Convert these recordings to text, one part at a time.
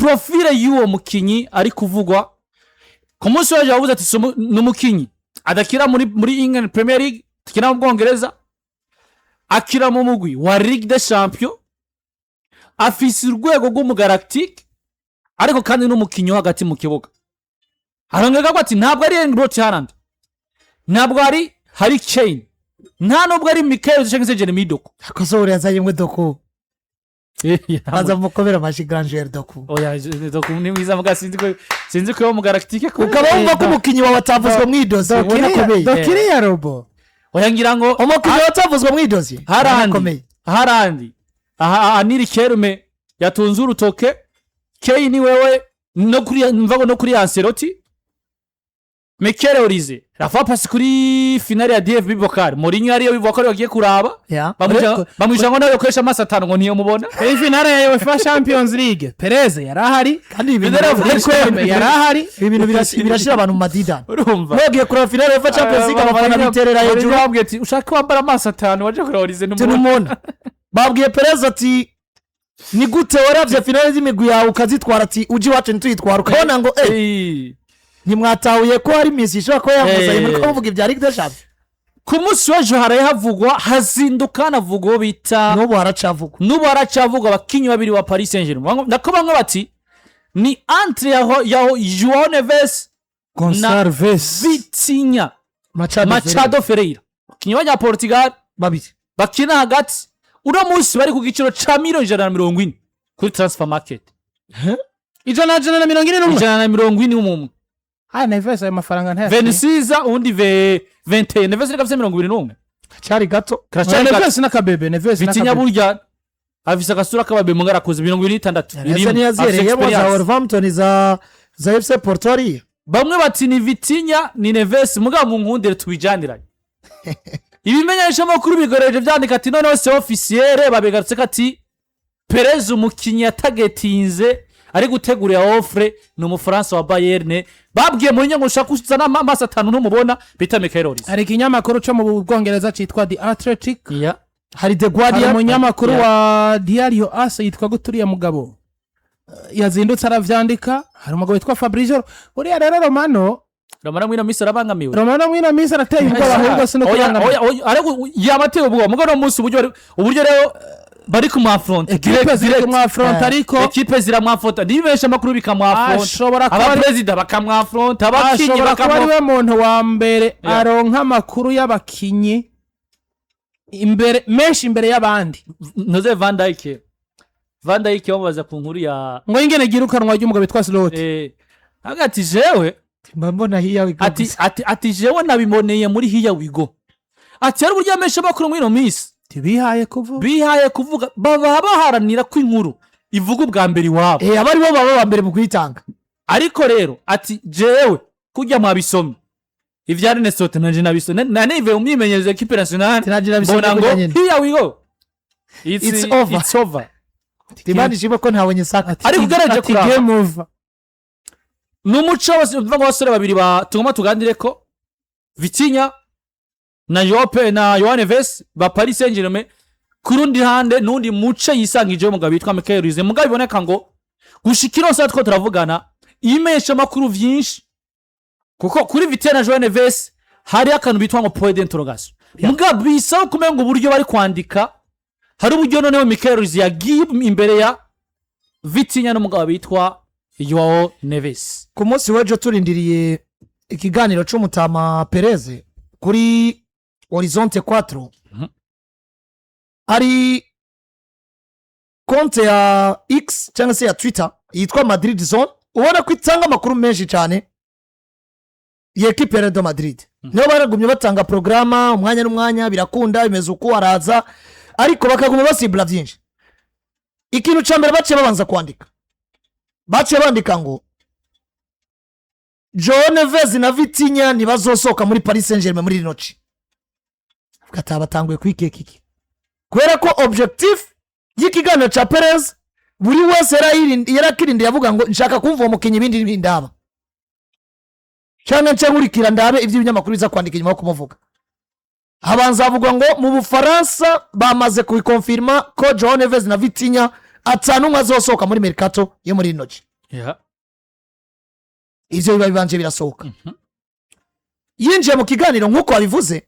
profile y'uwo mukinyi ari kuvugwa ku munsi waje wavuze ati n'umukinyi adakira muri England Premier League tukina mu Bwongereza akira mu mugwi wa Ligue des Champions afise urwego rw'umugalactique ariko kandi n'umukinyi hagati mu kibuga arongera ko ati ntabwo ari Erling Haaland ntabwo ari Harry Kane nta nubwo ari Mikel cyangwa Jeremy Doku akozore yazayemwe Doku aza mukobera mashi Granger Doku oya Doku ni mwiza muga sinzi ko mu galactique ko ukaba wumva ko umukinyi wawe atavuzwe mu idosi unakomeye Dokiri ya robo oya ngira ngo umukinyi watavuzwe mu idosi harandi aniri Kerume yatunze urutoke Kane ni wewe no kuri Ancelotti Mikel Olise rafa pasi kuri finale ya DFB Pokal Mourinho ariyo bivuga ko bagiye kuraba bamwisha ngo nawe koresha amaso 5 ngo niyo mubona iyi finale ya UEFA Champions League Perez yarahari kandi ibintu yarahari ibintu birashira abantu mu madida urumva bagiye kuraba finale ya UEFA Champions League abafana biterera hejuru babwiye ati ushaka kwambara amaso 5 waje kuri Olise n'umubona babwiye Perez ati ni gute waravye finale z'imigwi yawe ukazitwara ati uji wacu ntuyitwara ukabona ngo ntimwatahuye ko hari Messi ishobora ko yamuzaye muri ko muvuga ibya Ligue des Champions ku munsi w'ejo haraye havugwa hazinduka navugwa bita n'ubu haracavugwa abakinyi babiri wa Paris Saint-Germain ndako bamwe bati ni entre ya João Neves Gonçalves Vitinha Machado Ferreira kinyi wa Portugal babiri bakina hagati uno munsi bari ku giciro ca $140 kuri transfer market ijana na 141 Neves ayo mafaranga nta 26 undi 21 Neves rikafise 21 cyari gato Neves nakabebe Neves Vitinha burya afise agasura kababe mu ngarakoze 26 iri yazereye mu za Wolverhampton za FC Porto bamwe bati ni Vitinha ni Neves muga mu nkundere tubijandiranye ibimenyesha makuru bigoreje byandika ati none wese officiel babegarutse kati Perez umukinyi yatagetinze ari gutegurira offre no mu France wa Bayern babwiye muri nyango shakuzana amaso 5 n'umubona bita Mikel Olise ari kinyamakuru cyo mu Bwongereza citwa The Athletic hari The Guardian umunyamakuru wa Diario AS yitwa guturiye mugabo yazindutse aravyandika hari umugabo witwa Fabrizio uriya rero Romano mwina misi arabangamiwe Romano mwina misi arateye ubwoba ahubwo sino kuyangamiwe ariko yamateye ubwoba mugabo munsi uburyo rero bari kumwafront ariko equipe ziramwafront ndibesha makuru bikamwafront aba president bakamwafront abakinyi bakamwafront ari we muntu wa mbere aronka makuru y'abakinyi imbere menshi imbere y'abandi noze Van Dijk babaza ku nkuru ya ngo ingene girukanwa ry'umugabo bitwa Slot hagati jewe mbona hiya wigo ati jewe nabiboneye muri hiya wigo ati ari burya mesha makuru mwino miss bihaye kuvuga baba baharanira ko inkuru ivuga ubwa mbere iwabo abari bo baba ba mbere mu kwitanga ariko rero ati jewe kujya mwabisomye ivyari nesote nanje nabisomye nanive umyimenyerezo equipe nationale mbona ngo here we go it's over timani shimo ko ntabonye saka ariko garaje kuri game over numuco bava abasore babiri batuma tugandire ko Vitinha na João Neves ba Paris Saint-Germain kurundi hande nundi muce yisangije umugabo bitwa Mikel Olise mugabo iboneka ngo gushikira sa two turavugana imesha makuru vyinshi kuko kuri Vitinha na João Neves hari akantu bitwa ngo point d'interrogation mugabo bisa kumenga uburyo bari kwandika hari uburyo noneho Mikel Olise yagiye imbere ya Vitinha n'umugabo bitwa João Neves ku munsi w'ejo turindiriye ikiganiro c'umutama Perez kuri Horizonte 4 ari konte ya X cyangwa se ya Twitter yitwa Madrid Zone ubona ko itanga makuru menshi cyane y'equipe ya Real Madrid niyo baragumye batanga programa umwanya n'umwanya birakunda bimeze uko araza ariko bakaguma basibla byinshi ikintu cyambere bace babanza kwandika bace bandika ngo João Neves na Vitinha nibazosoka muri Paris Saint-Germain muri rinoci katabatanguye kwikekiki kubera ko objectif y'ikiganiro cha Perez buri wese yarakirinde yavuga ngo nshaka kumva umukinyi bindi bindaba cyane nkurikira ndabe ivyo binyamakuru biza kwandika inyuma yo kumuvuga habanza avuga ngo mu Bufaransa bamaze kubikonfirma ko João Neves na Vitinha atanu azosoka muri mercato yo muri rinoci Yeah. ivyo biba bibanje birasohoka yinjiye mu kiganiro nk'uko wabivuze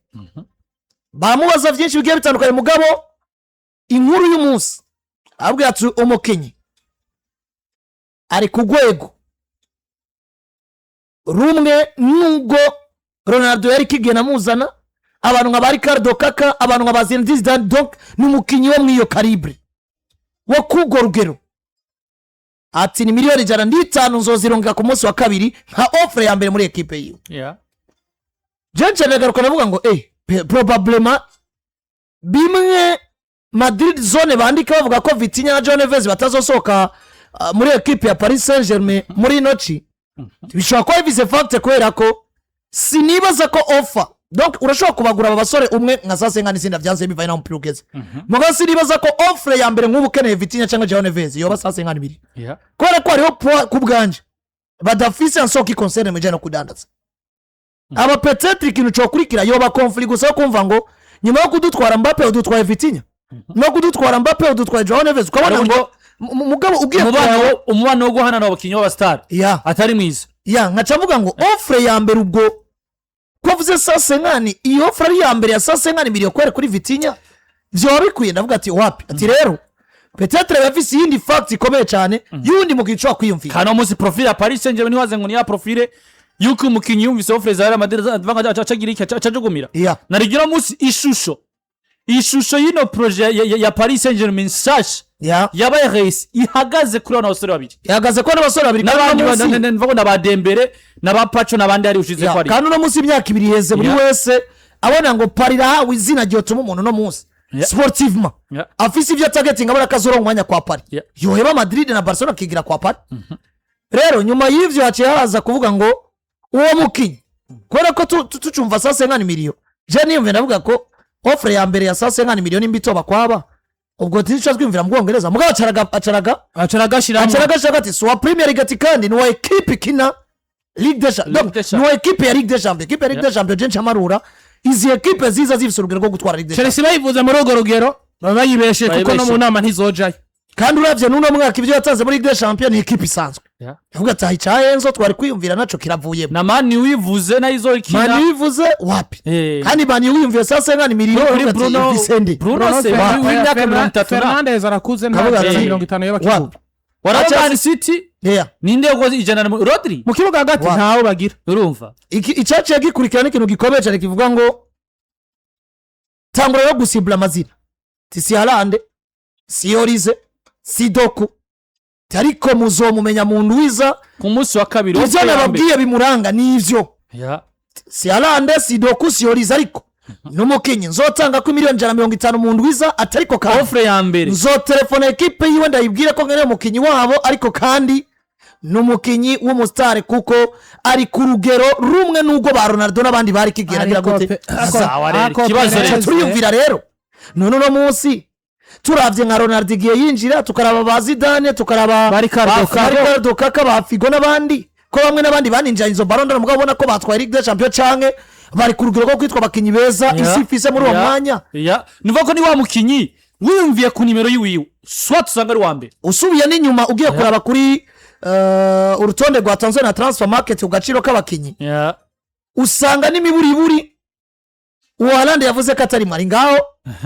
bamubaza vyinshi bigiye bitandukanye mugabo inkuru y'umunsi abwira ati umukinyi ari ku rwego rumwe n'ubwo Ronaldo yari kigena muzana abantu nka Ricardo Kaka abantu nka Zinedine Zidane donc n'umukinyi wo mwiyo calibre wo kugo rugero ati ni miliyoni 105 nzozironga ku munsi wa kabiri nka offre ya mbere muri equipe yiwe. Yeah. Jeje nagaruka navuga ngo probablement bimwe Madrid zone bandika bavuga ko Vitinha na João Neves batazosoka muri equipe ya Paris Saint-Germain muri noci bishobora kuba bivuze fact kubera ko sinibaza ko offer donc urashobora kubagura abasore umwe nka sase nkani sinda byanze bivaye na mpira ugeze muga sinibaza ko offre ya mbere nk'ubu keneye Vitinha cyangwa João Neves yoba sase nkani biri kubera ko ariho ku bwanje badafise ansoki concerne mu jana kudandaza aba peut-être ikintu cyo kurikira yoba conflict gusa kumva ngo nyuma yo kudutwara Mbappe udutwaye Vitinha no kudutwara Mbappe udutwaye João Neves ukabona ngo mugabo ugiye umubano wo guhana n'abakinyi b'abastar atari mwiza nkaca mvuga ngo offre ya mbere ubwo kwavuze sase nkani iyo offre ya mbere ya sase nkani miliyo kwere kuri Vitinha byo bikwiye ndavuga ati wapi ati rero peut-être bafise yindi fact ikomeye cyane yundi mugico kwiyumvira kana umunsi profile ya Paris Saint-Germain niwaze ngo ni ya profile yuko umukinyi yumvise offre za Real Madrid avanga acagira iki acajugumira narigira munsi ishusho y'ino projet ya Paris Saint-Germain sash yabaye race ihagaze kuri wana basore babiri ihagaze ko n'abasore babiri n'abandi mvugo n'abadembere n'abapacho n'abandi ari ushize kwari kandi no munsi imyaka ibiri heze buri wese abona ngo Paris hawe izina gyotuma umuntu no munsi sportivement afise ivyo targeting abara kazoro umwanya kwa Paris yoheba Madrid na Barcelona kigira kwa Paris rero nyuma y'ivyo haciye haza kuvuga ngo uwo mukinyi kora ko tucumva sase nkani miliyo je niyumve navuga ko offre ya mbere ya sase nkani miliyoni mbitoba kwaba ubwo ticho twimvira mu Bwongereza mugabo acaraga shiramo ati so Premier League ati kandi ni wa equipe kina Ligue des Champions ni wa equipe ya Ligue des Champions equipe ya Ligue des Champions je nchamarura izi equipe ziza zifise urugero rwo gutwara Ligue des Champions Chelsea bayivuze muri ugo rugero bayibeshe kuko no mu nama ntizojayo kandi uravye nuno mwaka ibyo yatanze muri Ligue des Champions ni equipe isanzwe avuga ati ahicaye Enzo twari kwiyumvira naco kiravuye na mani wivuze na izo ikina mani wivuze wapi kandi mani wiyumviye sasa ngani miliyoni Bruno Fernandes arakuze nta 50 y'abakibu waracha City ninde uko ijana Rodri mu kibuga hagati ntawo bagira urumva icace yagikurikirana ikintu gikomeye cyane kivuga ngo tangura yo gusibla amazina si Haaland si Olise si Doku tariko muzomumenya muntu wiza ku munsi wa kabiri ivyo nababwiye bimuranga nivyo si Haaland si Doku si Olise ariko numukinyi nzotanga ku miliyoni 150 muntu wiza atariko ka offre ya mbere nzotelefone equipe yiwe ndayibwira ko ngene mukinyi wabo ariko kandi numukinyi w'umustar kuko ari ku rugero rumwe n'ubwo ba Ronaldo n'abandi bari kigeragira gute kibazo rero turiyumvira rero none no munsi turavye nka Ronaldo igiye yinjira tukaraba ba Zidane tukaraba ba Ricardo Kaka ba Figo n'abandi ko bamwe n'abandi baninja izo Ballon d'Or mugabo bona ko batwaye Ligue des Champions canke bari ku rugero rwo kwitwa bakinyi beza isifise muri uwo mwanya nivuga ko ni wa mukinyi wiyumviye ku nimero yiwiwe soit usanga ari wa mbere usubiye n'inyuma ugiye kuraba kuri urutonde rwatanzwe na transfer market ugaciro k'abakinyi usanga n'imiburiburi uwo Haaland yavuze ko atari mari ngaho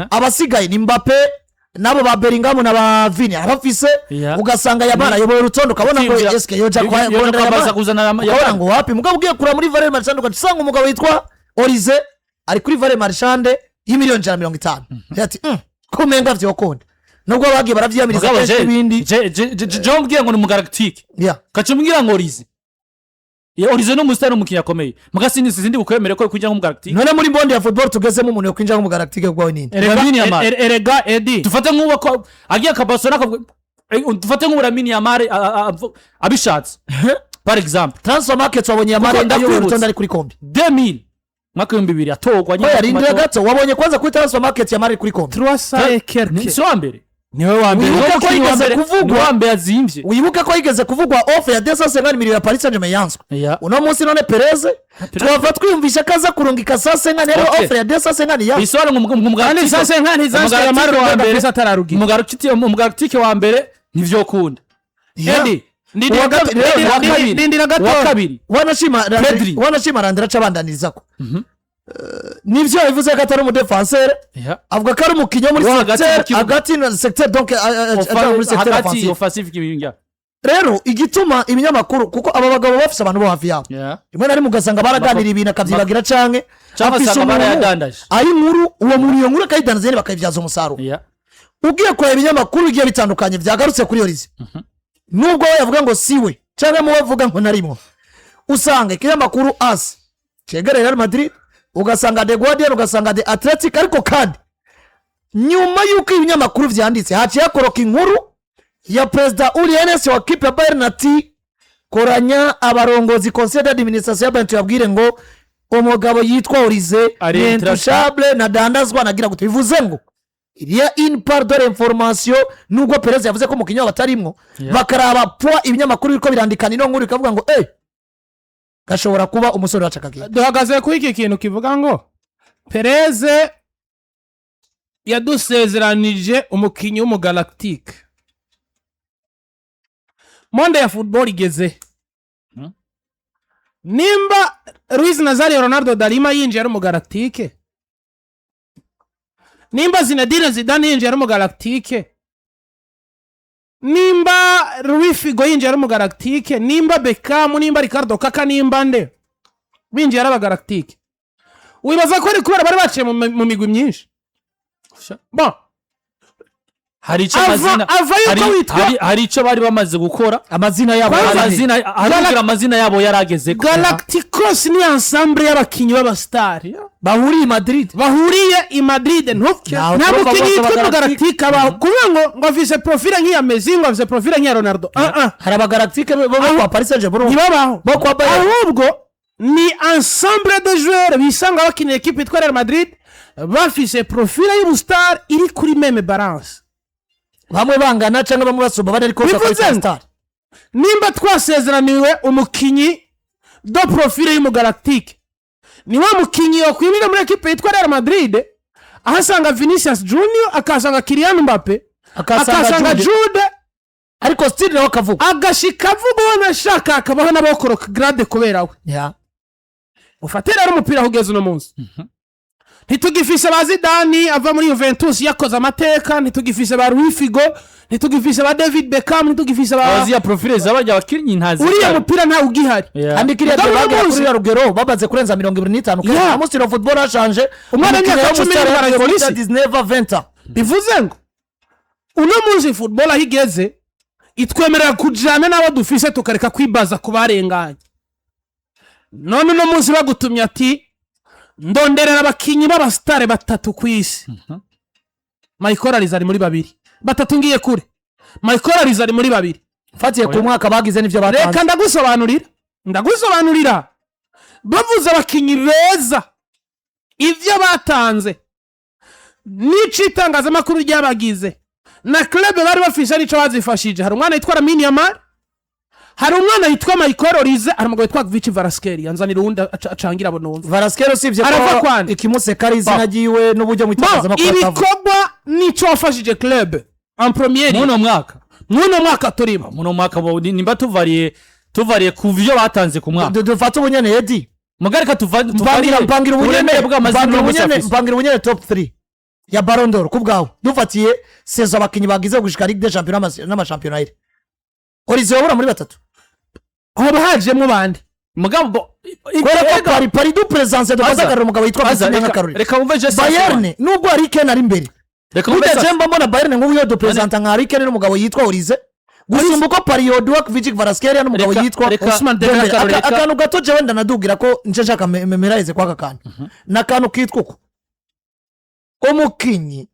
abasigaye ni Mbappe nabo ba Bellingham na ba Vini abafise ugasanga yabara yoboye urutondo kabona ngo eske yoja kwa baza kuzana yabara ngo wapi mugabo ugiye kura muri Valère Marchand ugasanga umugabo witwa Olise ari kuri Valère Marchand y'imiliyoni 150 ati kumenga vyo konda nubwo bagiye baravyamiriza kenshi ibindi je ngiye ngo ni mugalactique kacumbwira ngo Olise Olise no mustari umukinya komeye mugasindi sizindi bukwemere ko kujya mu galactique none muri bonde ya football tugezemo umuntu yo kwinjira mu galactique gwawe nini erega Edi tufate nk'uwo ko agiye kabasona tufate nk'ura mini ya mare abishatse par exemple transfer market wabonye ya mare ndayo rutonda ari kuri kombi 2000 mwaka 2000 atogwa nyine yarindira gato wabonye kwanza kuri transfer market ya mare kuri kombi 300 quelque si wa mbere niwe wa mbere wibuka ko igeze kuvugwa wa mbere azimvye wibuka ko igeze kuvugwa offer ya 250 miliyoni ya Paris Saint-Germain yanswe uno munsi none Perez twava twiyumvisha kaza kurungika 250 rero offer ya 250 ya isora ngumugani 250 izashya ya mare wa mbere atararugira umugalactique wa mbere nivyo kunda Edi ndindira gato uwa kabiri wanashima Landry acabandaniriza nivyo yavuze ko atari umudefenseur avuga ko ari umukinyi muri secteur hagati na secteur donc muri secteur offensive. rero igituma ibinyamakuru kuko aba bagabo bafise abantu bo hafi yabo rimwe na rimwe ugasanga baraganira ibintu akavyibagira canke afise umuntu ari nkuru uwo muntu iyo nkuru akayidandaza bakayivyaza umusaruro ugiye kureba ibinyamakuru bigiye bitandukanye vyagarutse kuri Olise nubwo yavuga ngo siwe canke mu bavuga ngo narimo usanga ikinyamakuru AS cegere Real Madrid ugasanga The Guardian ugasanga The Athletic ariko kandi nyuma yuko ibinyamakuru vyanditse haciye akoroka inkuru ya President Olise wa kipe ya Bayern ati koranya abarongozi conseil d'administration y'abantu yabwire ngo umugabo yitwa Olise intouchable na dandazwa nagira gute bivuze ngo il y a une part de l'information nubwo Perez yavuze ko mukinyo batarimwo bakaraba poa ibinyamakuru biriko birandikana ino nkuru ikavuga ngo gashobora kuba umusore wacakagiye duhagaze ku iki kintu kivuga ngo Perez yadusezeranije umukinyi w'umugalactique monde ya football igeze nimba Luis Nazario Ronaldo Dalima yinjiye ari umugalactique nimba Zinedine Zidane yinjiye ari umugalactique nimba Luis Figo yinjiye ari umugalactique nimba Beckham nimba Ricardo Kaka nimba nde binjiye ari abagalactique wibaza ko ari kubera bari baciye mu migwi myinshi bon hari ico hari ico bari bamaze gukora amazina yabo yarageze Galacticos ni ensemble y'abakinyi b'abastar bahuriye i Madrid nta mukinyi yitwa Galactic aba kuvuga ngo afise profile nk'iya Messi ngo afise profile nk'iya Ronaldo hari abagalactique bo kwa Paris Saint-Germain nibabaho bo kwa Bayern ahubwo ni ensemble de joueurs bisanga bakinira equipe yitwa Real Madrid bafise profile y'ubustar iri kuri meme balance bamwe bangana cyangwa bamwe basumba bari ariko star nimba twasezeraniwe umukinyi do profile y'umugalactique ni wa mukinyi yo kwimira muri equipe yitwa Real Madrid ahasanga Vinicius Junior akasanga Kylian Mbappe akasanga Jude ariko still nawe kavuga agashika vuga wana shaka akabaho nabokoro grade kubera we ufatira ari umupira kugeza uno munsi ntitugifise ba Zidane ava muri Juventus yakoze amateka ntitugifise ba Luis Figo ntitugifise ba David Beckham ntitugifise ba abaziya profile zabajya bakinnyi ntazi uriya mupira nta ugihari andikiriye bagera kuri rugero babaze kurenza 25 kandi amusiro football ashanje umwana w'imyaka 10 barayobora 19-20 bivuze ngo uno munsi football ahigeze itwemerera kujana n'abo dufise tukareka kwibaza kubarenganya none uno munsi bagutumye ati ndonderera abakinyi b'abastare batatu kwisi Michael Olise ari muri babiri batatu ngiye kure Michael Olise ari muri babiri fatiye ku mwaka bagize nivyo batanze reka ndagusobanurira bavuze abakinyi beza ivyo batanze n'icitangaza makuru ryabagize na club bari bafisha nico bazifashije hari umwana yitwa Lamine Yamal hari umwana yitwa Michael Olise ari umugabo yitwa Vichy Varaskeri yanzanira undi acangira bonumva Varaskeri usivye ko ikimuse karizi nagiwe n'uburyo mu itangaza makuru ibikogwa nico wafashije club en premier muno mwaka turimo muno mwaka nimba tuvariye ku vyo batanze ku mwaka dufata ubunyene Edi mugarika mpangira ubunyene top 3 ya Ballon d'Or kubgawe dufatiye sezo abakinyi bagize gushika Ligue des Champions n'amashampiyona Olise wabura muri batatu aho bahajemo bande mugabo kwera ko pari du présence de bazagarira umugabo yitwa Vitinha Kuri reka umve je Bayern nubwo ari Ken ari imbere reka umve Jemba mbona Bayern nk'uyo do présente nka ari Ken n'umugabo yitwa Olise gusumba ko period wa Vichy Varaskeri n'umugabo yitwa Ousmane Dembele akantu gato je wenda nadugira ko nje shaka memorize kwa kakana nakantu kitwa uko umukinyi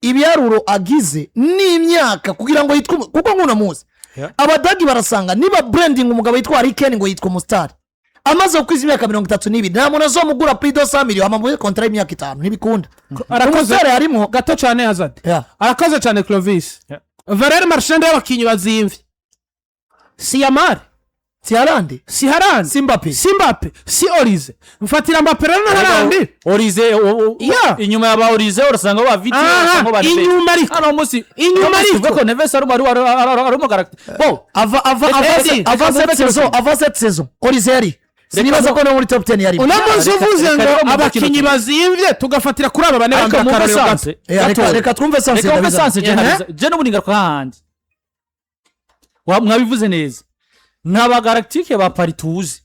ibyaruro agize n'imyaka kugira ngo yitwe kuko nkuna muzi abadagi barasanga niba branding umugabo yitwa Riken ngo yitwa Mustar amaze kwiza imyaka 32 nta muntu azomugura plus de 100 millions amabuye contrat y'imyaka 5 ntibikunda arakoze harimo gato cyane Hazard arakoze cyane Clovis Valère Marchand y'abakinyi bazimvye si Yamal si Haaland si Haaland si Mbappe si Mbappe si Olise mfatira Mbappe rero na Haaland Olise Yeah. inyuma ya ba Olise urasanga ba Viti Aha, urasanga ba Neves. inyuma ariko. Hano musi Inyuma ariko. ko Neves ari mu caractère bon avant cette saison Olise yari sinibaza ko no muri top 10 yari uno munsi uvuze ngo reka abakinyi bazimvye tugafatira kuri aba bane ariko bambara mu akarorero gato sanse reka twumve sanse reka mu sanse Ehe. je no buninga kwa handi mwabivuze neza n'aba galactique ba Paris tuzi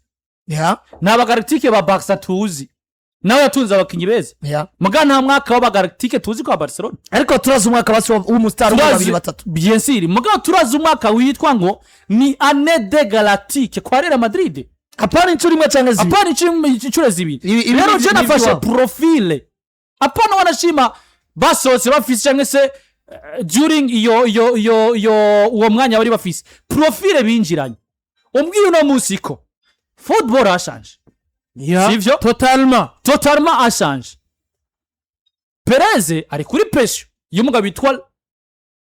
n'aba galactique ba Barca tuzi nawe yatunze abakinyi beza muga nta mwaka w'aba galactique tuzi kwa Barcelona ariko turazi umwaka basi w'umustar w'ababiri batatu bien sûr muga turazi umwaka witwa ngo ni année de galactique kwa Real Madrid apana incuro imwe cyangwa zibiri apana incuro zibiri rero je nafashe profile apana wanashima basohotse bafise cyangwa se during uwo mwanya bari bafise profile binjiranye umbwiye uno munsi ko football ashanje sivyo totalement ashanje Perez ari kuri pression y'umugabo bitwa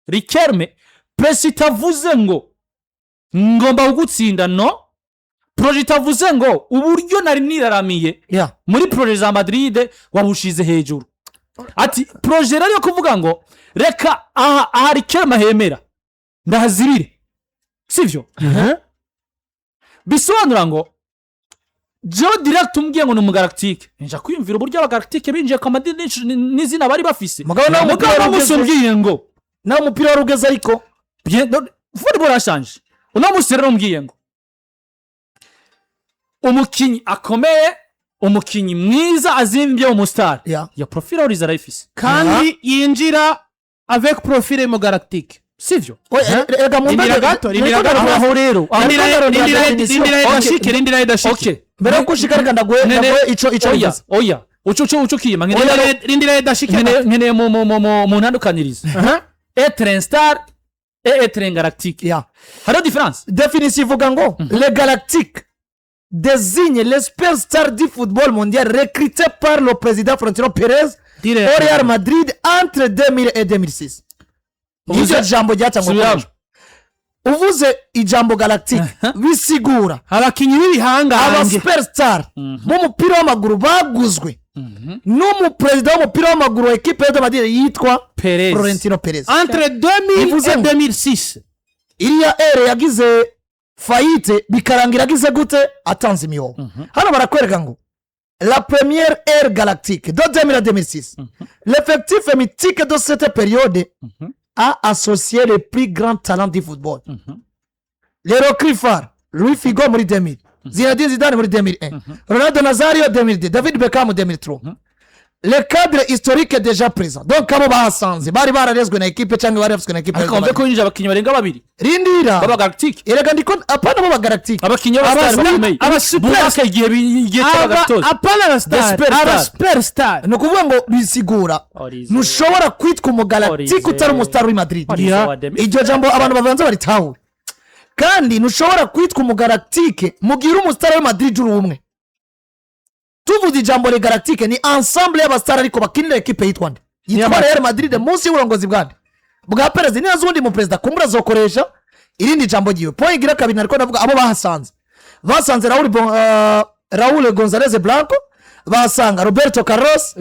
Riquelme pression itavuze ngo ngomba kugutsinda no projet itavuze ngo uburyo nari niraramiye muri projet za Madrid wabushize hejuru ati projet rero yo kuvuga ngo reka aha Riquelme hemera ndahazirire sivyo bisobanura ngo jo direct umbwiye ngo ni galactique nja kwiyumvira uburyo aba galactique binjiye kwa Madrid n'izina bari bafise mugabo nawe musumbwiye ngo nawe umupira warugeze ariko football ashanje uno musi rero umbwiye ngo umukinyi akomeye umukinyi mwiza azimvye umustar ya profile Olise arayifise kandi yinjira avec profile mu galactique sivyo ega mu mbere gato aho rero rindira idashike mbere yo kushika reka ndaguhe ico bivuze oya uco kiyima rindira idashike nkeneye mu ntandukanirizo être un star et être un galactique hariho différence définition ivuga ngo les galactiques désigne les superstars du football mondial recrutés par le président Florentino Pérez au Real Madrid entre 2000 et 2006 Nivyo jambo ryatangwa uvuze ijambo galactique bisigura abakinyi b'ibihanganje aba superstar b'umupira w'amaguru baguzwe n'umupresident w'umupira w'amaguru wa equipe ya Madrid yitwa Florentino Pérez entre 2000 et 2006 iriya ere yagize faillite bikarangira agize gute atanze imihoho hano barakwereka ngo la première ère galactique de 2000 à 2006 l'effectif mythique de cette période a associé les plus grands talents du football les recrues phares Louis Figo muri 2000 Zinedine Zidane muri 2001 Ronaldo Nazario 2002 David Beckham 2003 le cadre historique est déjà présent donc abo bahasanze bari bararezwe na equipe cyangwa bari bafiswe na equipe ariko mve ko yinjira abakinyi barenga babiri rindira baba galactique erega ndiko apana baba galactique abakinyi b'abastar aba super igihe cy'abagatozi apana aba superstar no kuvuga ngo bisigura ntushobora kwitwa umugalactique utari umustar w'i Madrid iryo jambo abantu bavanze baritahure kandi ntushobora kwitwa umugalactique mugira umustar w'i Madrid uri umwe tuvuze ijambo le galactique ni ensemble y'abastar ariko bakinira equipe yitwa nde yitwa Real Madrid munsi y'uburongozi bwande bwa Perez ni azundi mu president kumbura zokoresha irindi jambo giwe point igira kabiri ariko navuga abo basanze Raúl González Blanco basanga Roberto Carlos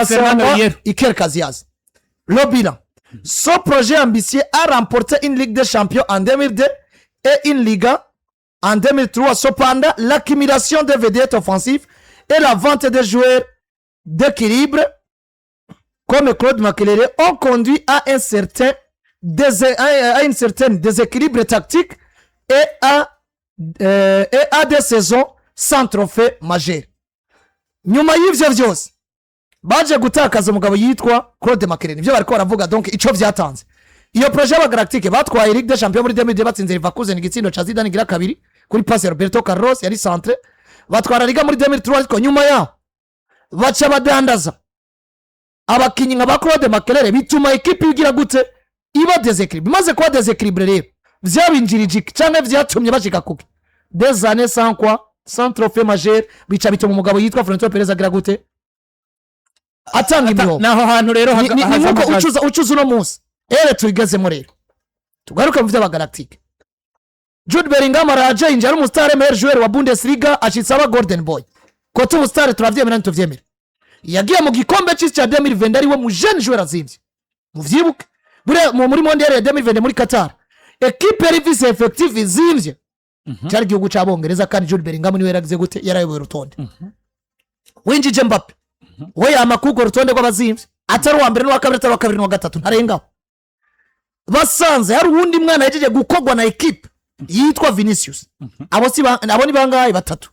Fernando Hierro Iker Casillas le bilan ce projet ambitieux a remporté une Ligue des Champions en 2002 et une Liga en 2003 cependant l'accumulation de vedettes offensives et la vente des joueurs d'équilibre comme Claude Makélélé ont conduit à un certain déséquilibre tactique et à des saisons sans trophée majeur. Nyuma y'ivyo vyose baje gutakaza umugabo yitwa Claude Makélélé nivyo bariko baravuga donc ico vyatanze iyo projet ya Galactique batwaye Ligue des Champions muri 2002 batsinze Liverpool igitsindo ca Zidane gira kabiri kuri passe ya Roberto Carlos yari centre batwara Liga muri 2003 ariko nyuma yaho baca badandaza abakinyi nka ba Claude Makélélé bituma equipe igira gute iba déséquilibre maze kwa déséquilibre rero vyabinjirije cyane vyatumye bashika kuki des années sans quoi sans trophée majeur bica bituma umugabo yitwa Florentino Pérez agira gute atanga imihoho naho hantu rero nkuko ucuza uno munsi ere tuyigezemo rero tugaruka mu vy'abagalactique Jude Bellingham araje injira umustar meilleur joueur wa Bundesliga ashitsa aba Golden Boy ko tu umustar turavyemera ntituvyemera yagiye mu gikombe cy'isi cya 2020 ari we mu jeune joueur azimvye muvyibuke muri mondial ya 2020 muri Qatar equipe yari vise effective izimvye cyari gihugu cy'abongereza kandi Jude Bellingham niwe yaragize gute yarayoboye urutonde winjije Mbappe we yamakugo urutonde rw'abazimvye atari wa mbere n'uwa kabiri atari wa kabiri n'uwa gatatu ntarengaho basanze hari uwundi mwana yajeje gukogwa na equipe yitwa Vinicius abo ni bangaye batatu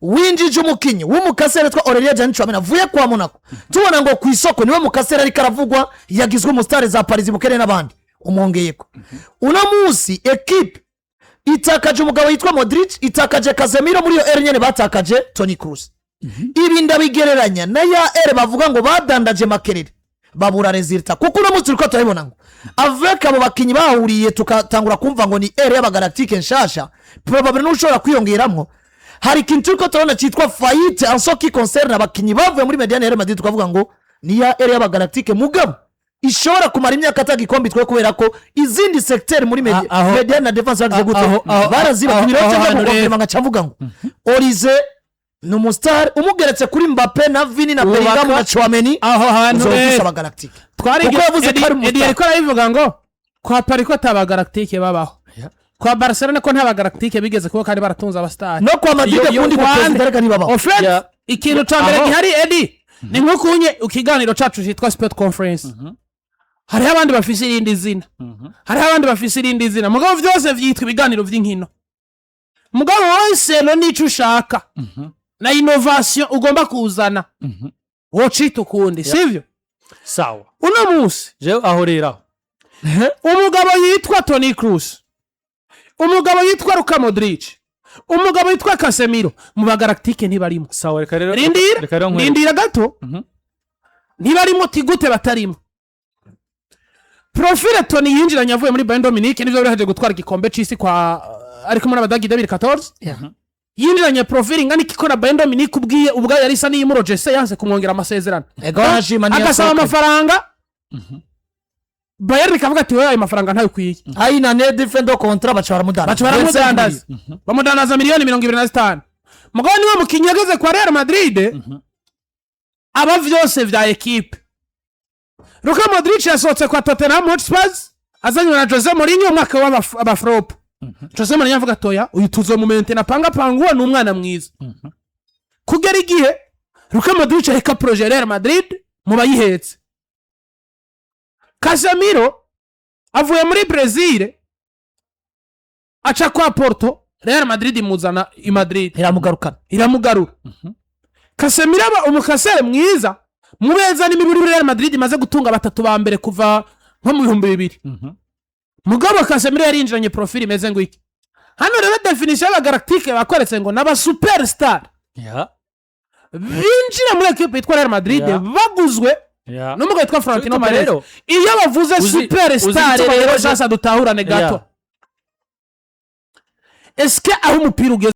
winjije umukinyi w'umukasere twa Aurelien Tchouameni avuye kwa Monaco tubona ngo ku isoko niwe mukasere ari karavugwa yagizwe mu stars za Paris Bukene n'abandi umwongeyeko uno munsi equipe itakaje umugabo yitwa Madrid itakaje Casemiro muri yo nyene batakaje Toni Kroos ibi ndabigereranya na ya bavuga ngo badandaje Makerere babura resultat kuko uno munsi uko turabibona ngo avec abo bakinyi bahuriye tukatangura kumva ngo ni y'abagalactique nshasha probablement ushobora kwiyongeramwo hari ikintu uko turabona cyitwa faillite en ce qui concerne abakinyi bavuye muri Mediane Real Madrid tukavuga ngo ni ya y'abagalactique mugabo ishobora kumara imyaka atagikombi twe kubera ko izindi secteur muri Mediane na defense bagize gute baraziba kubiroje ngo konfirma ngacavuga ngo Olise numustar umugeretse kuri Mbappe na Vini na Bellingham na Tchouameni aho hantu aba galactique twarige ariko arabivuga ngo kwa Paris ko taba galactique babaho kwa Barcelona ko ntaba galactique bigeze kuko kandi baratunza abastar no kwa Madrid kundi president reka nibabaho ofet ikintu cyambere gihari Eddie ni nko kunye ukiganiro cacu cyitwa sport conference hari abandi bafise irindi zina mugabo vyose vyitwa ibiganiro vy'inkino mugabo wose no nico ushaka na innovation ugomba kuzana wocita ukundi sivyo sawa uno munsi je ahorera umugabo yitwa Toni Kroos umugabo yitwa Luka Modric umugabo yitwa Casemiro mu bagalactique ntibarimo sawa reka rero rindira gato ntibarimo tigute batarimo profile Toni yinjiranye avuye muri Bayern Dominique nivyo biraje gutwara igikombe c'isi kwa ariko muri Badahagije 2014 yinjiranye profile ngani kikora Bayern Dominique ubwiye ubwa yari isa n'iyimuro se yanse kumwongera amasezerano agasaba amafaranga Bayern kavuga ati wewe ayo mafaranga ntayo kwiye aina ne defendo kontra bacabara mudandaza bamudandaza miliyoni 25 mugabo niwe mukinyi yageze kwa Real Madrid aba vyose vya equipe Luka Modric yasohotse kwa Tottenham Hotspur azanywe na Jose Mourinho mwaka w'abafrop Jose Mourinho avuga toya uyu tuzo mu mente na panga uwo ni umwana mwiza kugera igihe Luka Modric reka projet Real Madrid mu bayihetse Casemiro avuye muri Brazil aca kwa Porto Real Madrid imuzana i Madrid iramugarura Casemiro aba umukasere mwiza mubeza ni mibiri Real Madrid imaze gutunga batatu ba mbere kuva nko mu 2000 mugabo Casemiro yarinjiranye profile imeze ngo iki hano rero definition y'abagalactique bakoretse ngo naba superstar binjira muri equipe yitwa Real Madrid baguzwe n'umugabo yitwa Florentino Perez iyo bavuze superstar rero sasa dutahurane gato eske aho umupira ugeze